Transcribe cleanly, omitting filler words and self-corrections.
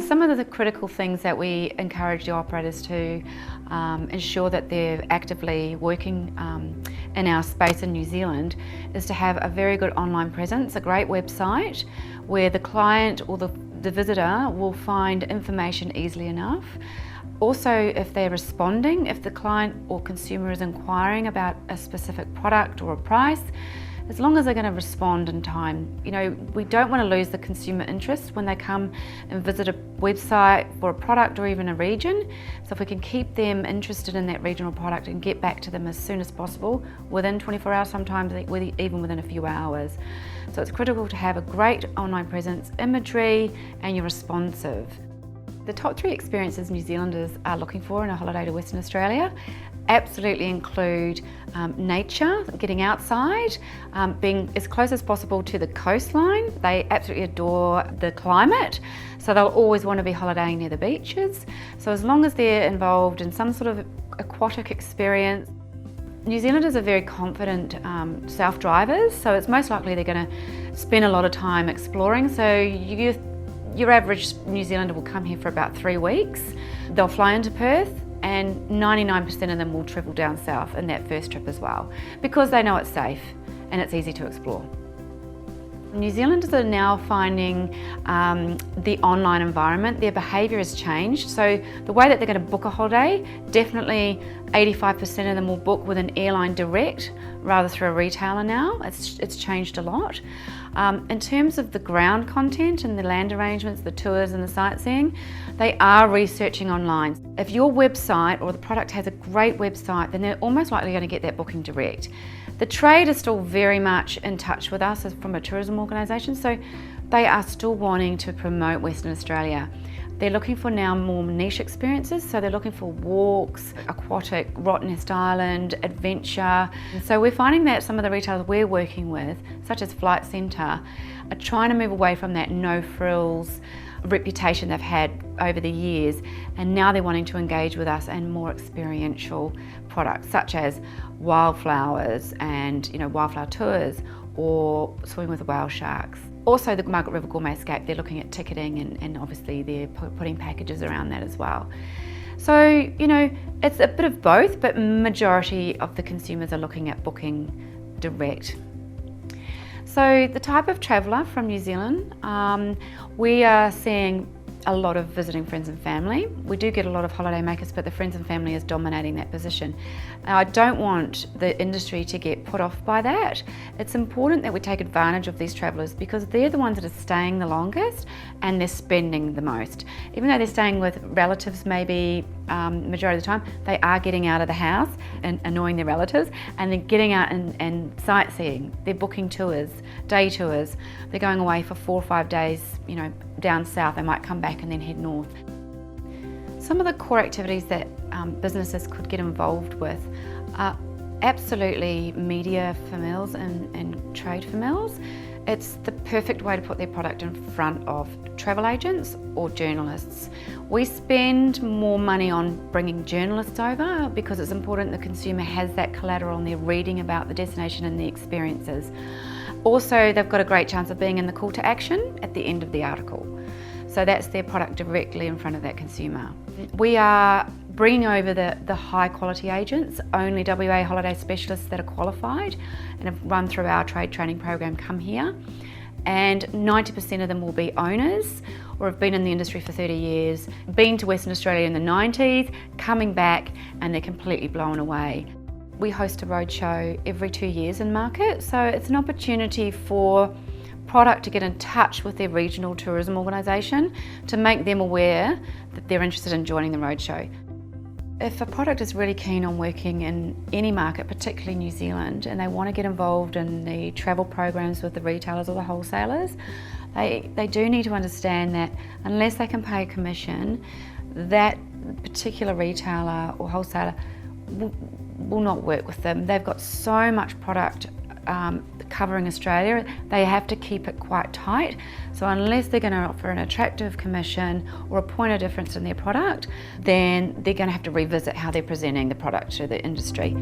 Some of the critical things that we encourage the operators to ensure that they're actively working in our space in New Zealand is to have a very good online presence, a great website where the client or the visitor will find information easily enough. Also, if they're responding, if the client or consumer is inquiring about a specific product or a price, as long as they're going to respond in time. You know, we don't want to lose the consumer interest when they come and visit a website for a product or even a region. So if we can keep them interested in that regional product and get back to them as soon as possible, within 24 hours, sometimes even within a few hours. So it's critical to have a great online presence, imagery, and you're responsive. The top 3 experiences New Zealanders are looking for in a holiday to Western Australia absolutely include nature, getting outside, being as close as possible to the coastline. They absolutely adore the climate, so they'll always want to be holidaying near the beaches. So as long as they're involved in some sort of aquatic experience. New Zealanders are very confident self-drivers, so it's most likely they're going to spend a lot of time exploring. So your average New Zealander will come here for about 3 weeks. They'll fly into Perth, and 99% of them will travel down south in that first trip as well, because they know it's safe and it's easy to explore. New Zealanders are now finding the online environment, their behaviour has changed. So the way that they're going to book a holiday, definitely 85% of them will book with an airline direct rather through a retailer now. It's changed a lot. In terms of the ground content and the land arrangements, the tours and the sightseeing, they are researching online. If your website or the product has a great website, then they're almost likely going to get that booking direct. The trade is still very much in touch with us as from a tourism organisation, so they are still wanting to promote Western Australia. They're looking for now more niche experiences, so they're looking for walks, aquatic, Rottnest Island, adventure. And so we're finding that some of the retailers we're working with, such as Flight Centre, are trying to move away from that no-frills reputation they've had over the years, and now they're wanting to engage with us and more experiential products such as wildflowers and wildflower tours or swimming with whale sharks. Also the Margaret River Gourmet Escape, they're looking at ticketing and obviously they're putting packages around that as well. So it's a bit of both, but majority of the consumers are looking at booking direct. So the type of traveller from New Zealand, we are seeing a lot of visiting friends and family. We do get a lot of holiday makers, but the friends and family is dominating that position. Now, I don't want the industry to get put off by that. It's important that we take advantage of these travellers because they're the ones that are staying the longest and they're spending the most. Even though they're staying with relatives maybe majority of the time, they are getting out of the house and annoying their relatives, and they're getting out and sightseeing. They're booking tours, day tours. They're going away for 4 or 5 days, down south. They might come back and then head north. Some of the core activities that businesses could get involved with are absolutely media for meals and trade for meals. It's the perfect way to put their product in front of travel agents or journalists. We spend more money on bringing journalists over because it's important the consumer has that collateral and they're reading about the destination and the experiences. Also, they've got a great chance of being in the call to action at the end of the article. So that's their product directly in front of that consumer. We are bringing over the high quality agents. Only WA holiday specialists that are qualified and have run through our trade training program come here. And 90% of them will be owners or have been in the industry for 30 years, been to Western Australia in the 90s, coming back, and they're completely blown away. We host a roadshow every 2 years in market, so it's an opportunity for product to get in touch with their regional tourism organisation to make them aware that they're interested in joining the roadshow. If a product is really keen on working in any market, particularly New Zealand, and they want to get involved in the travel programs with the retailers or the wholesalers, they do need to understand that unless they can pay a commission, that particular retailer or wholesaler will not work with them. They've got so much product covering Australia, they have to keep it quite tight. So unless they're going to offer an attractive commission or a point of difference in their product, then they're going to have to revisit how they're presenting the product to the industry.